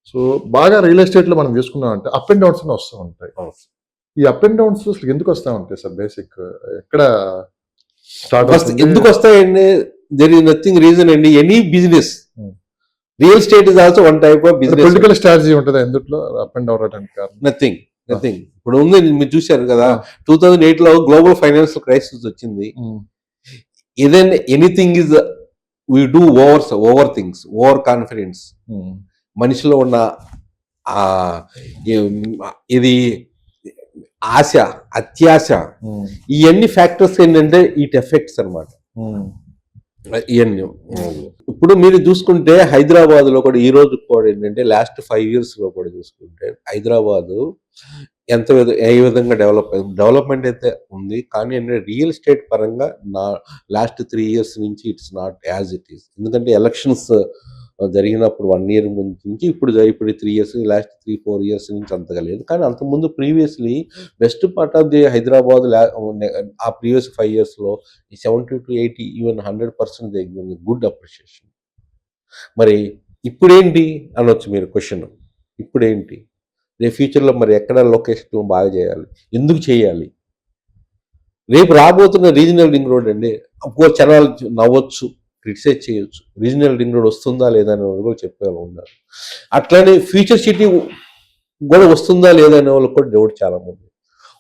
So బాగా real ఎస్టేట్లో మనం చూసుకున్నామంటే అప్ అండ్ డౌన్స్ అని వస్తూ ఉంటాయి. ఈ అప్ అండ్ డౌన్స్ అసలు ఎందుకు వస్తూ ఉంటాయి సార్? బేసిక్ ఎక్కడ స్టార్ట్ అవుతుంది? ఎందుకు వస్తాయండి? దెర్ ఇస్ నథింగ్ రీజన్ అండి. Any business, real estate is also one type of business. Political strategy ఉంటుంది ఎందులో అప్ అండ్ డౌన్ అవడానికి కారణం? నథింగ్. ఇప్పుడు ఉంది, మీరు చూశారు కదా 2008 లో గ్లోబల్ ఫైనాన్షియల్ క్రైసిస్ వచ్చింది. ఏదైనా anything is we do over things, over confidence, మనిషిలో ఉన్న ఇది ఆశ, అత్యాశ, ఇవన్నీ ఫ్యాక్టర్స్ ఏంటంటే ఇట్ ఎఫెక్ట్స్ అనమాట. ఇవన్నీ ఇప్పుడు మీరు చూసుకుంటే హైదరాబాద్ లో కూడా ఈ రోజు కూడా ఏంటంటే లాస్ట్ 5 years లో కూడా చూసుకుంటే హైదరాబాద్ ఏ విధంగా డెవలప్మెంట్ అయితే ఉంది, కానీ అంటే రియల్ ఎస్టేట్ పరంగా లాస్ట్ 3 years నుంచి it's not as it is. ఎందుకంటే ఎలక్షన్స్ జరిగినప్పుడు 1 year ముందు నుంచి ఇప్పుడు 3 years, లాస్ట్ 3-4 years నుంచి అంతగా లేదు. కానీ అంతకుముందు previously west part of the Hyderabad ఆ ప్రీవియస్ 5 years లో 70 to 80 ఈవెన్ 100% గుడ్ అప్రిషియేషన్. మరి ఇప్పుడేంటి అనొచ్చు మీరు క్వశ్చన్. ఇప్పుడేంటి రేపు ఫ్యూచర్లో మరి ఎక్కడ లొకేషన్ బాగా చేయాలి, ఎందుకు చేయాలి? రేపు రాబోతున్న రీజనల్ రింగ్ రోడ్ అండి, జనాలు నవ్వచ్చు, క్రిటిసైజ్ చేయొచ్చు, రీజనల్ రింగ్ రోడ్ వస్తుందా లేదా అని కూడా చెప్పే వాళ్ళు ఉన్నారు. అట్లానే ఫ్యూచర్ సిటీ కూడా వస్తుందా లేదా అనే వాళ్ళకి కూడా డౌట్ చాలా మంది.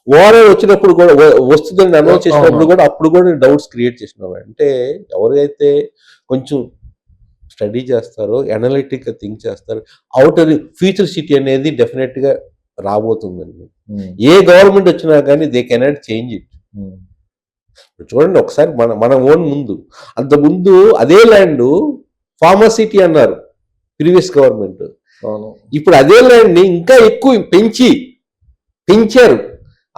ఓఆర్ఆర్ వచ్చినప్పుడు కూడా వస్తుందని అనౌన్స్ చేసినప్పుడు కూడా అప్పుడు కూడా డౌట్స్ క్రియేట్ చేసిన వాళ్ళు. అంటే ఎవరైతే కొంచెం స్టడీ చేస్తారో, అనలిటిక్గా థింక్ చేస్తారో, అవుటర్ ఫ్యూచర్ సిటీ అనేది డెఫినెట్గా రాబోతుందండి. ఏ గవర్నమెంట్ వచ్చినా కానీ దే కెనాట్ చేంజ్ ఇట్. చూడండి ఒకసారి మన ఓన్ ముందు, అంత ముందు అదే ల్యాండ్ ఫార్మసిటీ అన్నారు ప్రీవియస్ గవర్నమెంట్. ఇప్పుడు అదే ల్యాండ్ ని ఇంకా ఎక్కువ పెంచారు.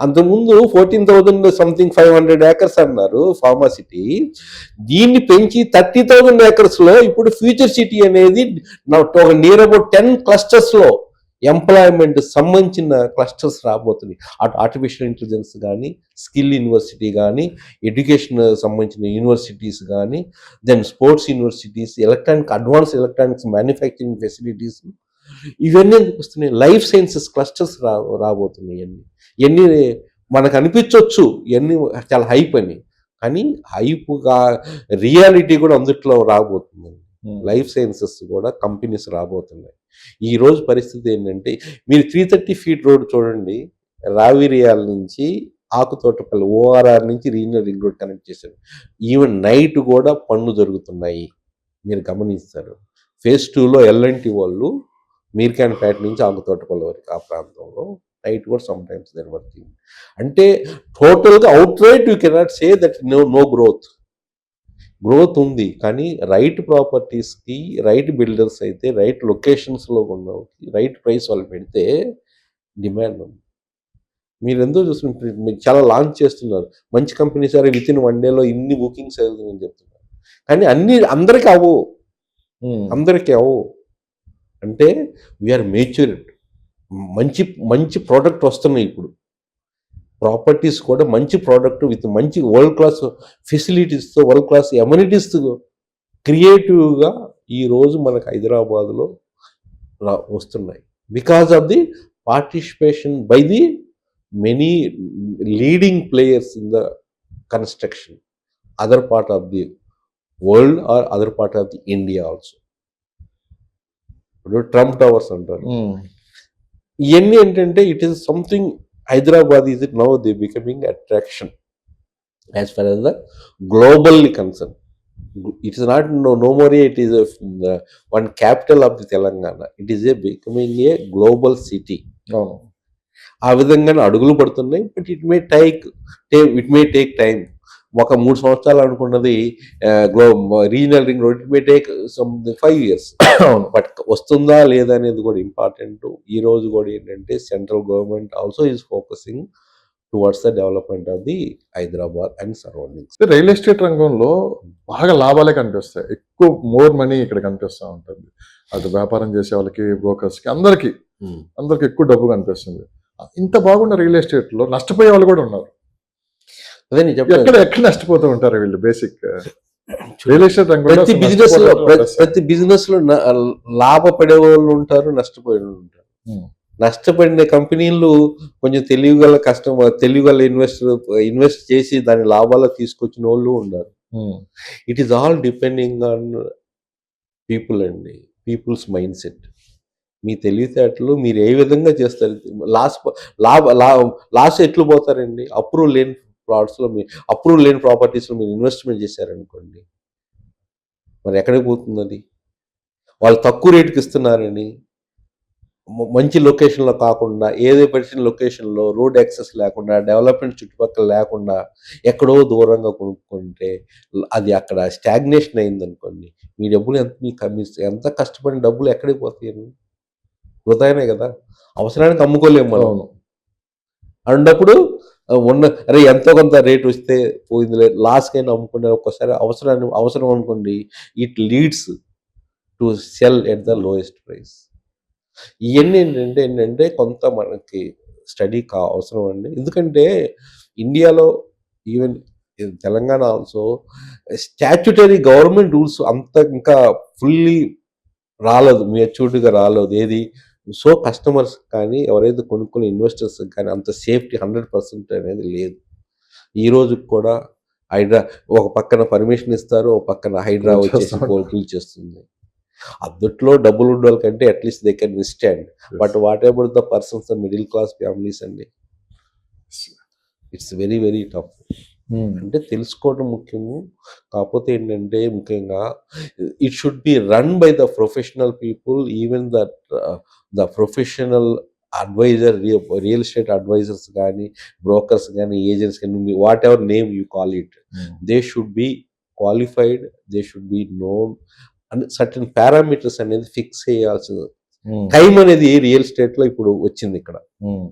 అంతకుముందు 14,500 acres అన్నారు ఫార్మసిటీ. దీన్ని పెంచి 30,000 acres లో ఇప్పుడు ఫ్యూచర్ సిటీ అనేది నియర్ అబౌట్ 10 clusters లో ఎంప్లాయ్మెంట్ సంబంధించిన క్లస్టర్స్ రాబోతున్నాయి. అటు ఆర్టిఫిషియల్ ఇంటెలిజెన్స్ కానీ, స్కిల్ యూనివర్సిటీ కానీ, ఎడ్యుకేషన్ సంబంధించిన యూనివర్సిటీస్ కానీ, then sports universities, advance electronics manufacturing facilities, ఇవన్నీ వస్తున్నాయి. లైఫ్ సైన్సెస్ క్లస్టర్స్ రాబోతున్నాయి. ఇవన్నీ మనకు అనిపించవచ్చు ఇవన్నీ చాలా హైప్ అని, కానీ హైప్గా రియాలిటీ కూడా అందుట్లో రాబోతుంది. లైఫ్ సైన్సెస్ కూడా కంపెనీస్ రాబోతున్నాయి. ఈ రోజు పరిస్థితి ఏంటంటే మీరు 330 feet రోడ్ చూడండి, రావిరియాల నుంచి ఆకుతోటపల్లి ఓఆర్ఆర్ నుంచి రీజనల్ రింగ్ రోడ్ కనెక్ట్ చేశారు. ఈవెన్ నైట్ కూడా పనులు జరుగుతున్నాయి, మీరు గమనిస్తారు. phase 2లో ఎల్ఎన్టీ వాళ్ళు మీర్ఖాన్పేట నుంచి ఆకుతోటపల్లి వరకు ఆ ప్రాంతంలో నైట్ కూడా సమ్ టైమ్స్ దేర్ వర్కింగ్. అంటే టోటల్గా out right you cannot say that no growth ఉంది, కానీ రైట్ ప్రాపర్టీస్కి రైట్ బిల్డర్స్ అయితే రైట్ లొకేషన్స్లో ఉన్న రైట్ ప్రైస్ వాళ్ళు పెడితే డిమాండ్ ఉంది. మీరు ఎంతో చూస్తుంటే మీకు చాలా లాంచ్ చేస్తున్నారు మంచి కంపెనీ సరే, వితిన్ 1 day ఇన్ని బుకింగ్స్ అవుతుందని చెప్తున్నారు, కానీ అందరికీ అవ్వవు. అంటే వీఆర్ మెచ్యూర్డ్, మంచి ప్రోడక్ట్ వస్తున్నాయి ఇప్పుడు. ప్రాపర్టీస్ కూడా మంచి ప్రోడక్ట్ విత్ మంచి వరల్డ్ క్లాస్ ఫెసిలిటీస్తో, వరల్డ్ క్లాస్ ఎమ్యూనిటీస్తో క్రియేటివ్గా ఈరోజు మనకు హైదరాబాద్లో వస్తున్నాయి. Because of the participation by the many leading players in the construction, other part of the world or other part of the India also. ఇప్పుడు ట్రంప్ టవర్స్ అంటారు. ఇవన్నీ ఏంటంటే it is something. Hyderabad is it now they becoming attraction as far as the globally concerned. It is not no more it is one capital of the Telangana. It is becoming a global city. ఆ విధంగానే అడుగులు పడుతున్నాయి. But it may take time. ఒక 3 సంవత్సరాలు అనుకున్నది regional ring road, it may take 5 years. But వస్తుందా లేదా అనేది కూడా ఇంపార్టెంట్. ఈ రోజు కూడా ఏంటంటే central government also is focusing towards the development of the Hyderabad and surroundings. Real estate రంగంలో బాగా లాభాలే కనిపిస్తాయి, ఎక్కువ మోర్ మనీ ఇక్కడ కనిపిస్తూ ఉంటుంది. అటు వ్యాపారం చేసే వాళ్ళకి, బ్రోకర్స్కి, అందరికి ఎక్కువ డబ్బు కనిపిస్తుంది. ఇంత బాగున్న రియల్ ఎస్టేట్లో నష్టపోయే వాళ్ళు కూడా ఉన్నారు. అదే నేను ఎక్కడ నష్టపోతూ ఉంటారు వీళ్ళు బేసిక్? రియల్ ఎస్టేట్ రంగంలో ప్రతి అసలు బిజినెస్ లో నష్టపోవడం ప్రతి బిజినెస్ లో లాభపడే వాళ్ళు ఉంటారు, నష్టపోయే వాళ్ళు ఉంటారు. ఉమ్, నష్టపడిన కంపెనీలు కొంచెం తెలివిగల తెలివిగల ఇన్వెస్ట్ చేసి దాని లాభాలు తీసుకొచ్చిన వాళ్ళు ఉన్నారు. Um, it is all depending on people అండి, పీపుల్స్ మైండ్ సెట్. మీ తెలివితేటలు మీరు ఏ విధంగా చేస్తారు. లాస్ ఎట్లు పోతారండి? అప్రూవ్ లేని ప్లాట్స్లో అప్రూవ్ లేని ప్రాపర్టీస్లో మీరు ఇన్వెస్ట్మెంట్ చేశారనుకోండి, మరి ఎక్కడికి పోతుంది అది? వాళ్ళు తక్కువ రేటుకి ఇస్తున్నారని మంచి లొకేషన్లో కాకుండా, ఏదో పరిచిన లొకేషన్లో రోడ్ యాక్సెస్ లేకుండా, డెవలప్మెంట్ చుట్టుపక్కల లేకుండా ఎక్కడో దూరంగా కొనుక్కుంటే అది అక్కడ స్టాగ్నేషన్ అయిందనుకోండి, మీ డబ్బులు ఎంత కష్టపడిన డబ్బులు ఎక్కడికి పోతాయండి? వృధానే కదా. అవసరానికి అమ్ముకోలేము మనం. అవును. అన్నప్పుడు అరే ఎంతో కొంత రేట్ వస్తే పోయింది, లాస్కైనా అమ్ముకునే ఒక్కసారి అవసరం అనుకోండి, it leads to cell at the lowest price. ఇవన్నీ ఏంటంటే కొంత మనకి స్టడీ అవసరం అండి. ఎందుకంటే ఇండియాలో even Telangana also statutory government rules అంత ఇంకా ఫుల్లీ రాలేదు, మెచ్యూర్డ్గా రాలేదు. ఏది సో కస్టమర్స్ కానీ ఎవరైతే కొనుక్కునే ఇన్వెస్టర్స్ కానీ అంత సేఫ్టీ 100% అనేది లేదు. ఈ రోజుకి కూడా హైడ్రా ఒక పక్కన పర్మిషన్ ఇస్తారు, ఒక పక్కన హైడ్రా వచ్చేసి కూల్చేస్తుంది. అద్దట్లో డబ్బులు ఉన్న వాళ్ళకంటే at least they can withstand. But what about the persons, the middle class families అండి, it's very very tough. Um, అంటే తెలుసుకోవడం ముఖ్యము. కాకపోతే ఏంటంటే ముఖ్యంగా it should be run by the professional people, even the professional adviser, real estate advisers కానీ, brokers కానీ, agents కానీ, whatever name you call it, they should be qualified, they should be known and certain parameters అనేది fix చేయాల్సింది. ఉమ్, time అనేది real estate లో ఇప్పుడు వచ్చింది ఇక్కడ. ఉమ్,